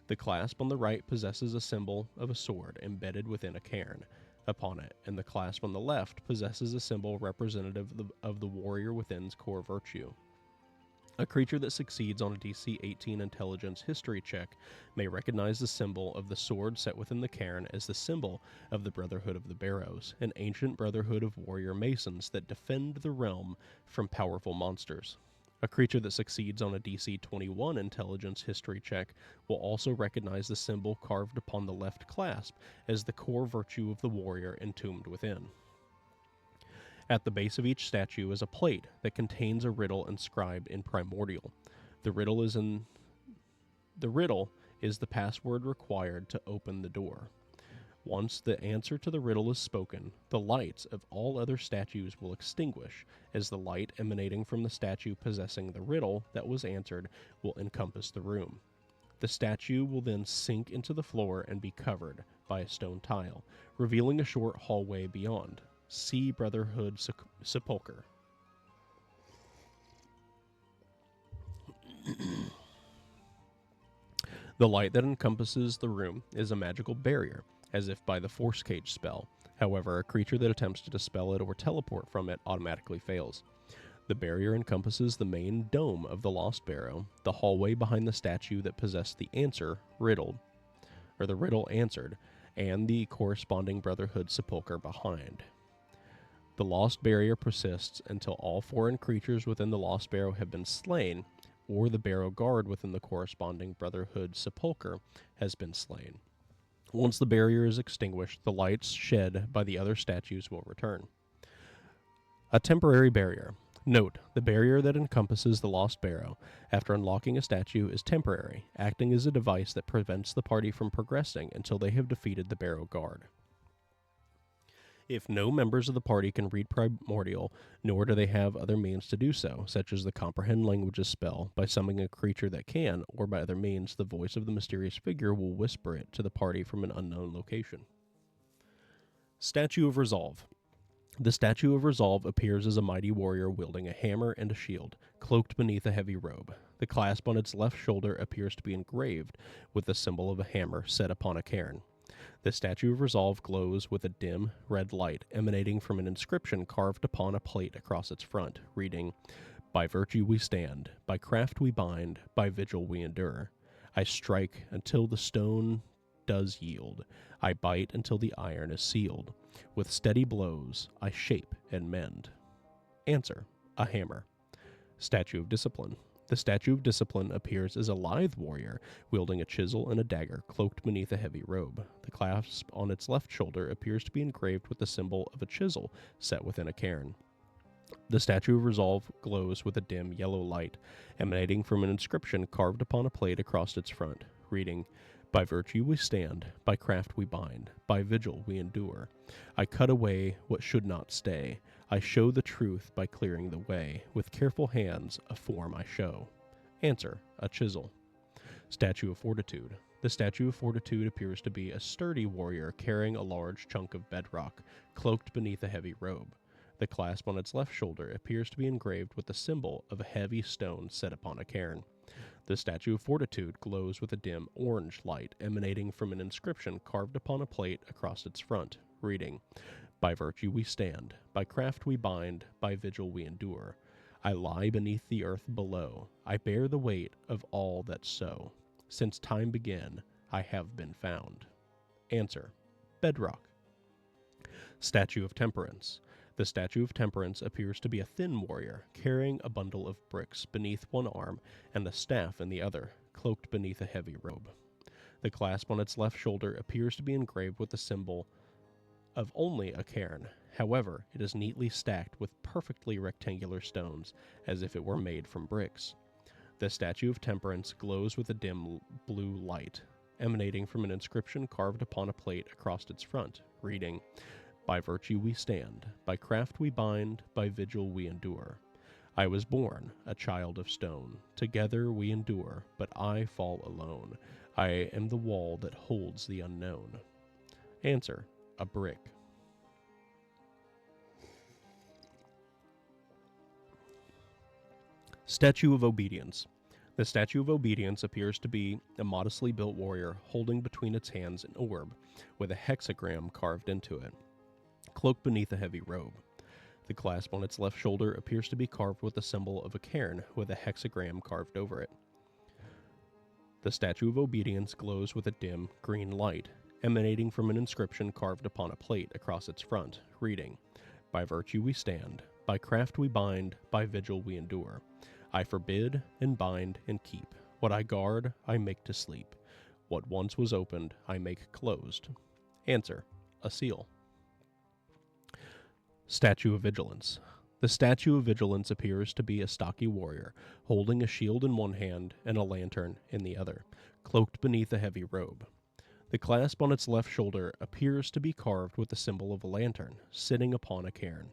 The clasp on the right possesses a symbol of a sword embedded within a cairn upon it, and the clasp on the left possesses a symbol representative of the warrior within's core virtue. A creature that succeeds on a DC 18 intelligence history check may recognize the symbol of the sword set within the cairn as the symbol of the Brotherhood of the Barrows, an ancient brotherhood of warrior masons that defend the realm from powerful monsters. A creature that succeeds on a DC 21 intelligence history check will also recognize the symbol carved upon the left clasp as the core virtue of the warrior entombed within. At the base of each statue is a plate that contains a riddle inscribed in primordial. The riddle is the password required to open the door. Once the answer to the riddle is spoken, the lights of all other statues will extinguish, as the light emanating from the statue possessing the riddle that was answered will encompass the room. The statue will then sink into the floor and be covered by a stone tile, revealing a short hallway beyond. See Brotherhood Sepulchre. The light that encompasses the room is a magical barrier, as if by the Force Cage spell. However, a creature that attempts to dispel it or teleport from it automatically fails. The barrier encompasses the main dome of the Lost Barrow, the hallway behind the statue that possessed the answer riddled, or the riddle answered, and the corresponding Brotherhood Sepulchre behind. The Lost Barrier persists until all foreign creatures within the Lost Barrow have been slain, or the Barrow Guard within the corresponding Brotherhood Sepulchre has been slain. Once the barrier is extinguished, the lights shed by the other statues will return. A temporary barrier. Note, the barrier that encompasses the Lost Barrow after unlocking a statue is temporary, acting as a device that prevents the party from progressing until they have defeated the Barrow Guard. If no members of the party can read primordial, nor do they have other means to do so, such as the Comprehend Languages spell, by summoning a creature that can, or by other means, the voice of the mysterious figure will whisper it to the party from an unknown location. Statue of Resolve. The Statue of Resolve appears as a mighty warrior wielding a hammer and a shield, cloaked beneath a heavy robe. The clasp on its left shoulder appears to be engraved with the symbol of a hammer set upon a cairn. The Statue of Resolve glows with a dim, red light emanating from an inscription carved upon a plate across its front, reading, "By virtue we stand, by craft we bind, by vigil we endure. I strike until the stone does yield. I bite until the iron is sealed. With steady blows, I shape and mend." Answer: a hammer. Statue of Discipline. The Statue of Discipline appears as a lithe warrior, wielding a chisel and a dagger, cloaked beneath a heavy robe. The clasp on its left shoulder appears to be engraved with the symbol of a chisel set within a cairn. The Statue of Resolve glows with a dim yellow light, emanating from an inscription carved upon a plate across its front, reading, "By virtue we stand, by craft we bind, by vigil we endure. I cut away what should not stay. I show the truth by clearing the way. With careful hands a form I show." Answer: a chisel. Statue of Fortitude. The Statue of Fortitude appears to be a sturdy warrior carrying a large chunk of bedrock, cloaked beneath a heavy robe. The clasp on its left shoulder appears to be engraved with the symbol of a heavy stone set upon a cairn. The Statue of Fortitude glows with a dim orange light emanating from an inscription carved upon a plate across its front, reading, "By virtue we stand, by craft we bind, by vigil we endure. I lie beneath the earth below. I bear the weight of all that's so. Since time began, I have been found." Answer: bedrock. Statue of Temperance. The Statue of Temperance appears to be a thin warrior, carrying a bundle of bricks beneath one arm and a staff in the other, cloaked beneath a heavy robe. The clasp on its left shoulder appears to be engraved with the symbol of only a cairn. However, it is neatly stacked with perfectly rectangular stones, as if it were made from bricks. The Statue of Temperance glows with a dim blue light, emanating from an inscription carved upon a plate across its front, reading, "By virtue we stand, by craft we bind, by vigil we endure. I was born a child of stone. Together we endure, but I fall alone. I am the wall that holds the unknown." Answer: a brick. Statue of Obedience. The Statue of Obedience appears to be a modestly built warrior holding between its hands an orb with a hexagram carved into it, cloaked beneath a heavy robe. The clasp on its left shoulder appears to be carved with the symbol of a cairn with a hexagram carved over it. The Statue of Obedience glows with a dim green light, emanating from an inscription carved upon a plate across its front, reading, "By virtue we stand, by craft we bind, by vigil we endure. I forbid and bind and keep. What I guard, I make to sleep. What once was opened, I make closed." Answer: a seal. Statue of Vigilance. The Statue of Vigilance appears to be a stocky warrior, holding a shield in one hand and a lantern in the other, cloaked beneath a heavy robe. The clasp on its left shoulder appears to be carved with the symbol of a lantern, sitting upon a cairn.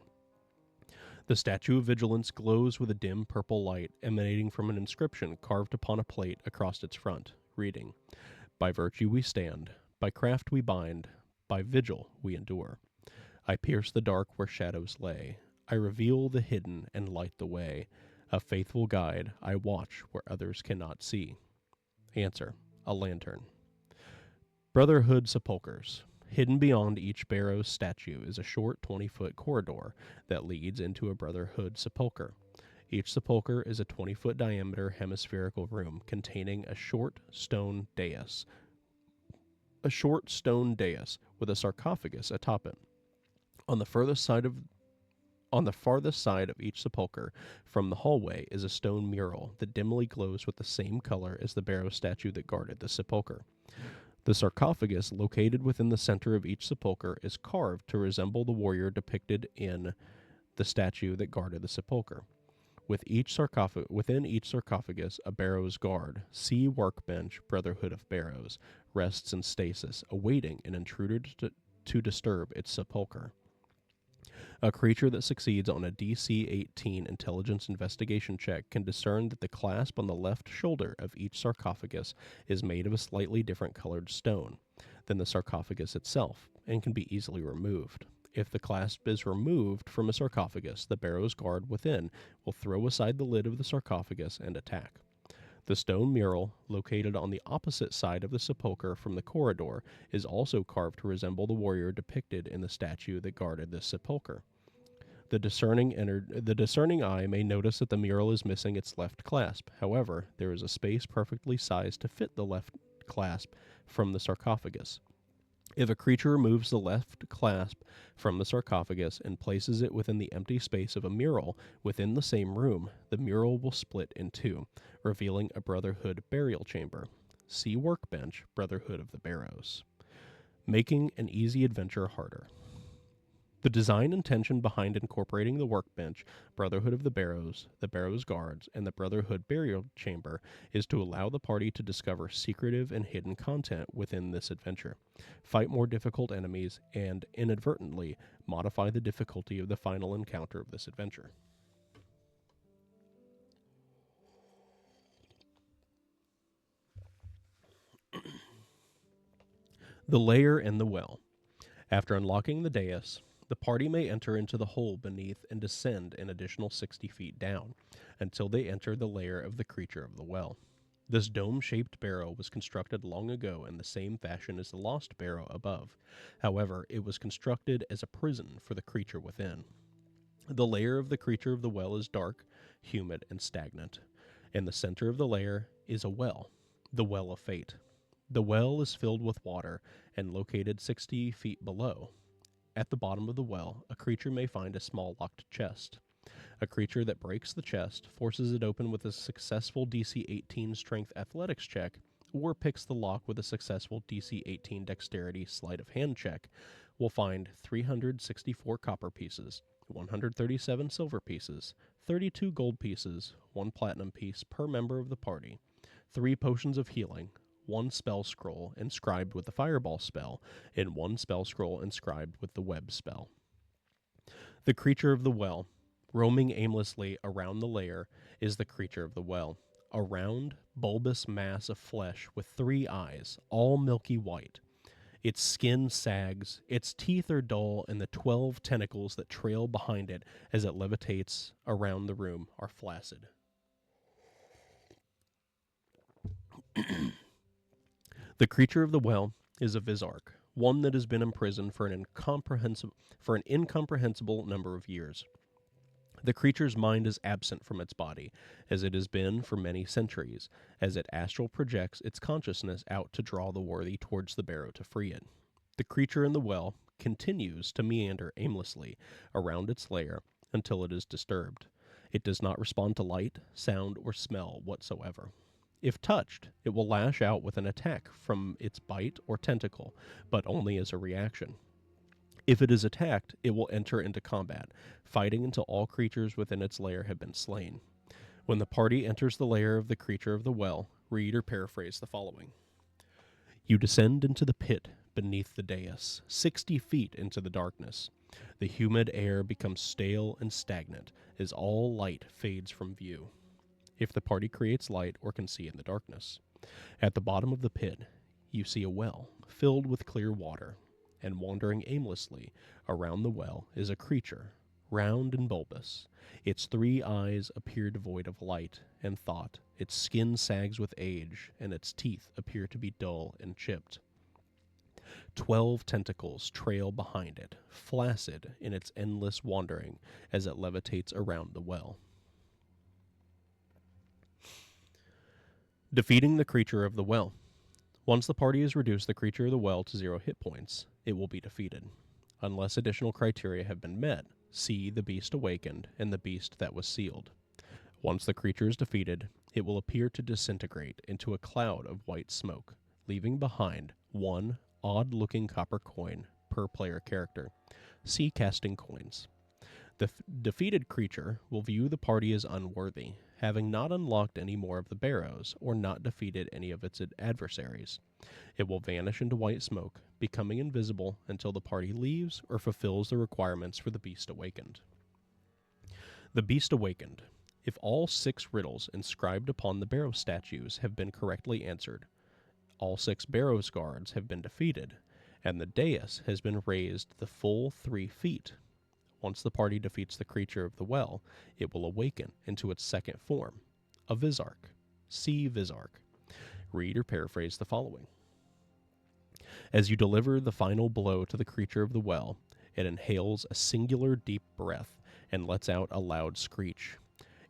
The Statue of Vigilance glows with a dim purple light emanating from an inscription carved upon a plate across its front, reading, "By virtue we stand, by craft we bind, by vigil we endure. I pierce the dark where shadows lay, I reveal the hidden and light the way. A faithful guide, I watch where others cannot see." Answer: a lantern. Brotherhood Sepulchres. Hidden beyond each barrow's statue is a short 20-foot corridor that leads into a Brotherhood sepulchre. Each sepulchre is a 20-foot diameter hemispherical room containing a short stone dais with a sarcophagus atop it. On the farthest side of each sepulchre from the hallway is a stone mural that dimly glows with the same color as the barrow statue that guarded the sepulchre. The sarcophagus located within the center of each sepulchre is carved to resemble the warrior depicted in the statue that guarded the sepulchre. Within each sarcophagus, a barrow's guard, see workbench, Brotherhood of Barrows, rests in stasis, awaiting an intruder to disturb its sepulchre. A creature that succeeds on a DC 18 intelligence investigation check can discern that the clasp on the left shoulder of each sarcophagus is made of a slightly different colored stone than the sarcophagus itself and can be easily removed. If the clasp is removed from a sarcophagus, the barrow's guard within will throw aside the lid of the sarcophagus and attack. The stone mural, located on the opposite side of the sepulchre from the corridor, is also carved to resemble the warrior depicted in the statue that guarded this sepulchre. The discerning eye may notice that the mural is missing its left clasp. However, there is a space perfectly sized to fit the left clasp from the sarcophagus. If a creature removes the left clasp from the sarcophagus and places it within the empty space of a mural within the same room, the mural will split in two, revealing a Brotherhood burial chamber. See workbench, Brotherhood of the Barrows. Making an easy adventure harder. The design intention behind incorporating the workbench, Brotherhood of the Barrows Guards, and the Brotherhood burial chamber is to allow the party to discover secretive and hidden content within this adventure, fight more difficult enemies, and inadvertently modify the difficulty of the final encounter of this adventure. The Lair and the Well. After unlocking the dais, the party may enter into the hole beneath and descend an additional 60 feet down, until they enter the lair of the creature of the well. This dome-shaped barrow was constructed long ago in the same fashion as the lost barrow above. However, it was constructed as a prison for the creature within. The lair of the creature of the well is dark, humid, and stagnant. In the center of the lair is a well, the Well of Fate. The well is filled with water and located 60 feet below. At the bottom of the well, a creature may find a small locked chest. A creature that breaks the chest, forces it open with a successful DC 18 strength athletics check, or picks the lock with a successful DC 18 dexterity sleight of hand check, will find 364 copper pieces, 137 silver pieces, 32 gold pieces, 1 platinum piece per member of the party, 3 potions of healing, 1 spell scroll inscribed with the fireball spell, and 1 spell scroll inscribed with the web spell. The creature of the well. Roaming aimlessly around the lair is the creature of the well, a round, bulbous mass of flesh with 3 eyes, all milky white. Its skin sags, its teeth are dull, and the 12 tentacles that trail behind it as it levitates around the room are flaccid. The creature of the well is a Vizark, one that has been imprisoned for an incomprehensible number of years. The creature's mind is absent from its body, as it has been for many centuries, as it astral projects its consciousness out to draw the worthy towards the barrow to free it. The creature in the well continues to meander aimlessly around its lair until it is disturbed. It does not respond to light, sound, or smell whatsoever. If touched, it will lash out with an attack from its bite or tentacle, but only as a reaction. If it is attacked, it will enter into combat, fighting until all creatures within its lair have been slain. When the party enters the lair of the creature of the well, read or paraphrase the following. You descend into the pit beneath the dais, 60 feet into the darkness. The humid air becomes stale and stagnant as all light fades from view. If the party creates light or can see in the darkness. At the bottom of the pit, you see a well filled with clear water, and wandering aimlessly around the well is a creature, round and bulbous. Its 3 eyes appear devoid of light and thought, its skin sags with age, and its teeth appear to be dull and chipped. 12 tentacles trail behind it, flaccid in its endless wandering as it levitates around the well. Defeating the creature of the well. Once the party has reduced the creature of the well to 0 hit points, it will be defeated. Unless additional criteria have been met, see the beast awakened and the beast that was sealed. Once the creature is defeated, it will appear to disintegrate into a cloud of white smoke, leaving behind 1 odd-looking copper coin per player character. See casting coins. The defeated creature will view the party as unworthy, having not unlocked any more of the barrows or not defeated any of its adversaries. It will vanish into white smoke, becoming invisible until the party leaves or fulfills the requirements for the beast awakened. The beast awakened. If all 6 riddles inscribed upon the barrow statues have been correctly answered, all 6 barrows guards have been defeated, and the dais has been raised the full 3 feet. Once the party defeats the creature of the well, it will awaken into its second form, a Vizark. See Vizark. Read or paraphrase the following. As you deliver the final blow to the creature of the well, it inhales a singular deep breath and lets out a loud screech.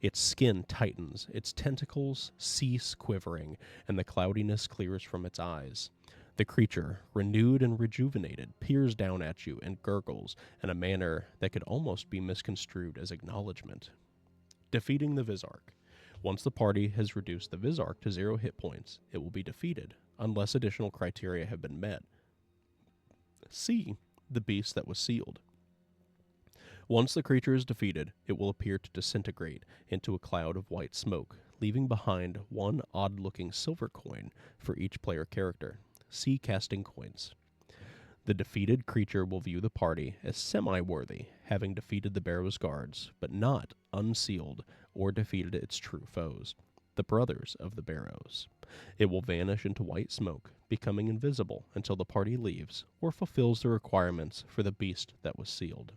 Its skin tightens, its tentacles cease quivering, and the cloudiness clears from its eyes. The creature, renewed and rejuvenated, peers down at you and gurgles in a manner that could almost be misconstrued as acknowledgement. Defeating the Vizark. Once the party has reduced the Vizark to 0 hit points, it will be defeated, unless additional criteria have been met. See the beast that was sealed. Once the creature is defeated, it will appear to disintegrate into a cloud of white smoke, leaving behind 1 odd-looking silver coin for each player character. See casting coins. The defeated creature will view the party as semi-worthy, having defeated the barrow's guards, but not unsealed or defeated its true foes, the brothers of the barrows. It will vanish into white smoke, becoming invisible until the party leaves or fulfills the requirements for the beast that was sealed.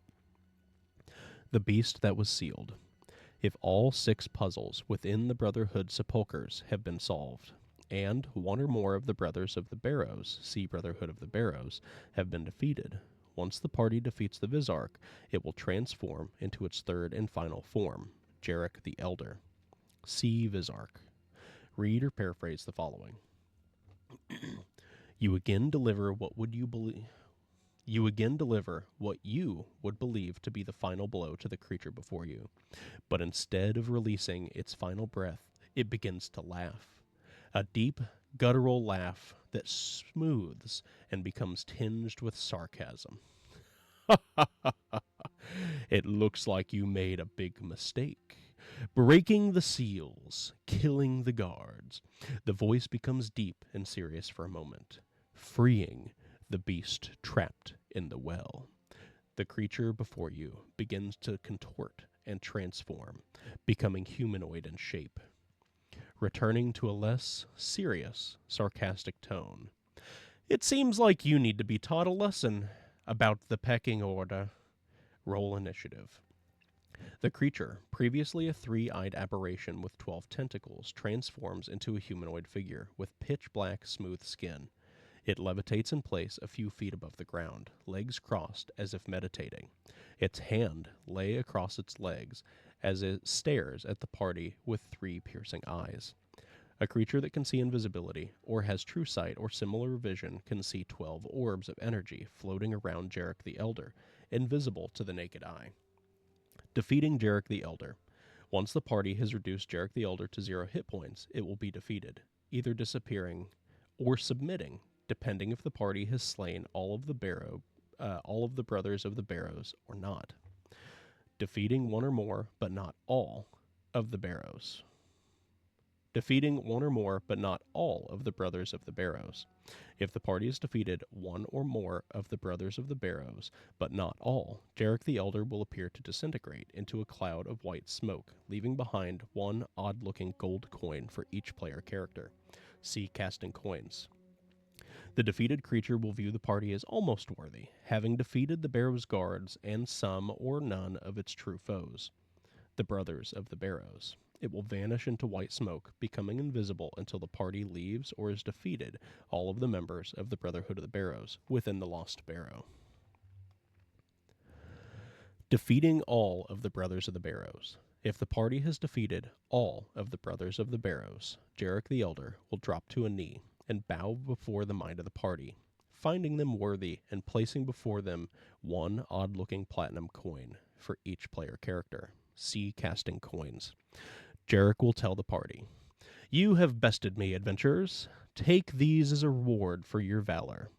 The beast that was sealed. If all 6 puzzles within the Brotherhood sepulchres have been solved, and 1 or more of the brothers of the barrows, see Brotherhood of the Barrows, have been defeated, once the party defeats the Vizark, it will transform into its 3rd and final form, Jarek the Elder. See Vizark. Read or paraphrase the following. You again deliver what you would believe to be the final blow to the creature before you. But instead of releasing its final breath, it begins to laugh. A deep, guttural laugh that smooths and becomes tinged with sarcasm. It looks like you made a big mistake. Breaking the seals, killing the guards. The voice becomes deep and serious for a moment, freeing the beast trapped in the well. The creature before you begins to contort and transform, becoming humanoid in shape, returning to a less serious, sarcastic tone. It seems like you need to be taught a lesson about the pecking order. Roll initiative. The creature, previously a 3-eyed aberration with 12 tentacles, transforms into a humanoid figure with pitch black, smooth skin. It levitates in place a few feet above the ground, legs crossed as if meditating. Its hand lay across its legs as it stares at the party with 3 piercing eyes. A creature that can see invisibility, or has true sight or similar vision, can see 12 orbs of energy floating around Jarek the Elder, invisible to the naked eye. Defeating Jarek the Elder. Once the party has reduced Jarek the Elder to 0 hit points, it will be defeated, either disappearing or submitting, depending if the party has slain all of the all of the brothers of the Barrows or not. Defeating one or more, but not all, of the Barrows. Defeating one or more, but not all, of the brothers of the Barrows. If the party has defeated one or more of the brothers of the Barrows, but not all, Jarek the Elder will appear to disintegrate into a cloud of white smoke, leaving behind one odd-looking gold coin for each player character. See Casting Coins. The defeated creature will view the party as almost worthy, having defeated the Barrows guards and some or none of its true foes, the brothers of the Barrows. It will vanish into white smoke, becoming invisible until the party leaves or is defeated all of the members of the Brotherhood of the Barrows within the Lost Barrow. Defeating all of the Brothers of the Barrows. If the party has defeated all of the Brothers of the Barrows, Jarek the Elder will drop to a knee and bow before the mind of the party, finding them worthy and placing before them one odd-looking platinum coin for each player character. See Casting Coins. Jarek will tell the party, "You have bested me, adventurers. Take these as a reward for your valor.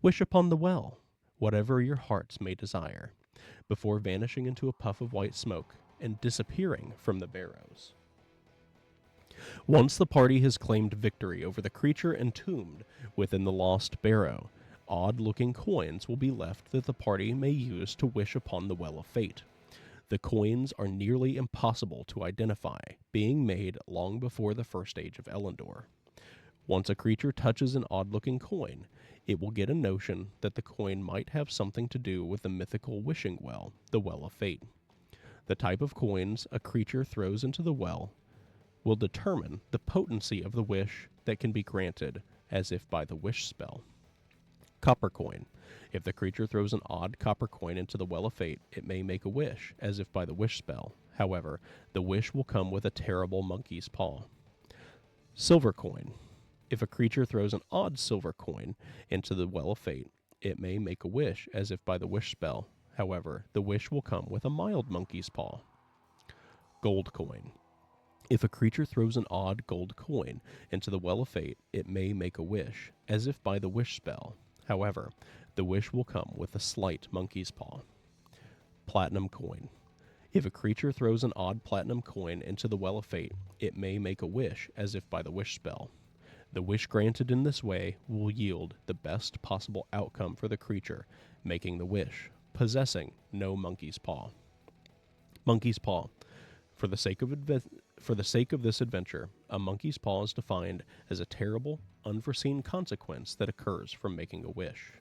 Wish upon the well, whatever your hearts may desire," before vanishing into a puff of white smoke and disappearing from the Barrows. Once the party has claimed victory over the creature entombed within the Lost Barrow, odd-looking coins will be left that the party may use to wish upon the Well of Fate. The coins are nearly impossible to identify, being made long before the first age of Elendor. Once a creature touches an odd-looking coin, it will get a notion that the coin might have something to do with the mythical wishing well, the Well of Fate. The type of coins a creature throws into the well will determine the potency of the wish that can be granted, as if by the wish spell. Copper coin. If the creature throws an odd copper coin into the Well of Fate, it may make a wish, as if by the wish spell. However, the wish will come with a terrible monkey's paw. Silver coin. If a creature throws an odd silver coin into the Well of Fate, it may make a wish, as if by the wish spell. However, the wish will come with a mild monkey's paw. Gold coin. If a creature throws an odd gold coin into the Well of Fate, it may make a wish, as if by the wish spell. However, the wish will come with a slight monkey's paw. Platinum coin. If a creature throws an odd platinum coin into the Well of Fate, it may make a wish, as if by the wish spell. The wish granted in this way will yield the best possible outcome for the creature making the wish, possessing no monkey's paw. Monkey's paw. For the sake of this adventure, a monkey's paw is defined as a terrible, unforeseen consequence that occurs from making a wish.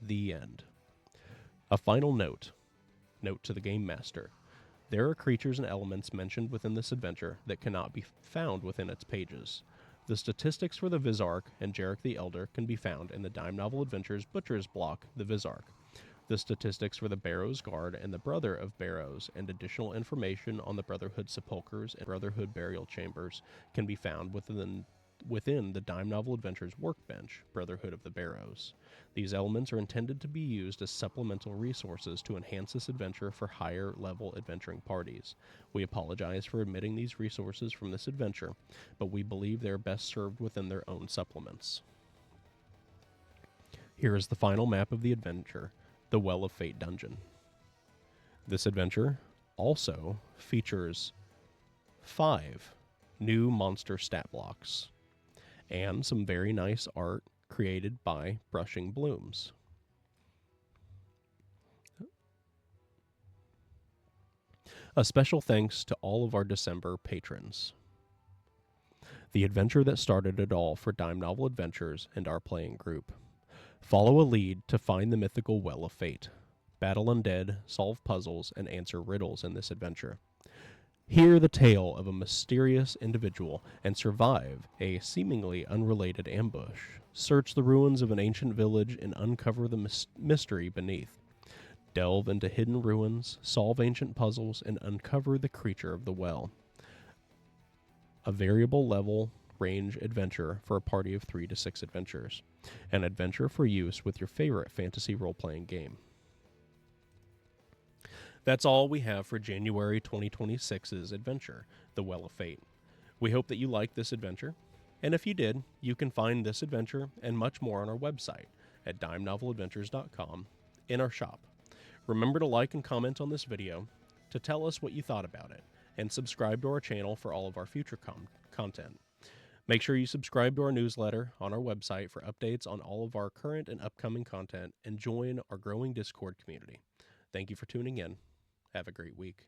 The end. A final note. Note to the Game Master. There are creatures and elements mentioned within this adventure that cannot be found within its pages. The statistics for the Vizark and Jarek the Elder can be found in the Dime Novel Adventures Butcher's block, the Vizark. The statistics for the Barrows Guard and the Brother of Barrows, and additional information on the Brotherhood Sepulchres and Brotherhood Burial Chambers can be found within the Dime Novel Adventures Workbench, Brotherhood of the Barrows. These elements are intended to be used as supplemental resources to enhance this adventure for higher-level adventuring parties. We apologize for omitting these resources from this adventure, but we believe they are best served within their own supplements. Here is the final map of the adventure, the Well of Fate dungeon. This adventure also features 5 new monster stat blocks and some very nice art created by Brushing Blooms. A special thanks to all of our December patrons. The adventure that started it all for Dime Novel Adventures and our playing group. Follow a lead to find the mythical Well of Fate. Battle undead, solve puzzles, and answer riddles in this adventure. Hear the tale of a mysterious individual and survive a seemingly unrelated ambush. Search the ruins of an ancient village and uncover the mystery beneath. Delve into hidden ruins, solve ancient puzzles, and uncover the creature of the well. A variable level range adventure for a party of 3 to 6 adventurers. An adventure for use with your favorite fantasy role-playing game. That's all we have for January 2026's adventure, The Well of Fate. We hope that you liked this adventure, and if you did, you can find this adventure and much more on our website at dimenoveladventures.com in our shop. Remember to like and comment on this video to tell us what you thought about it, and subscribe to our channel for all of our future content. Make sure you subscribe to our newsletter on our website for updates on all of our current and upcoming content, and join our growing Discord community. Thank you for tuning in. Have a great week.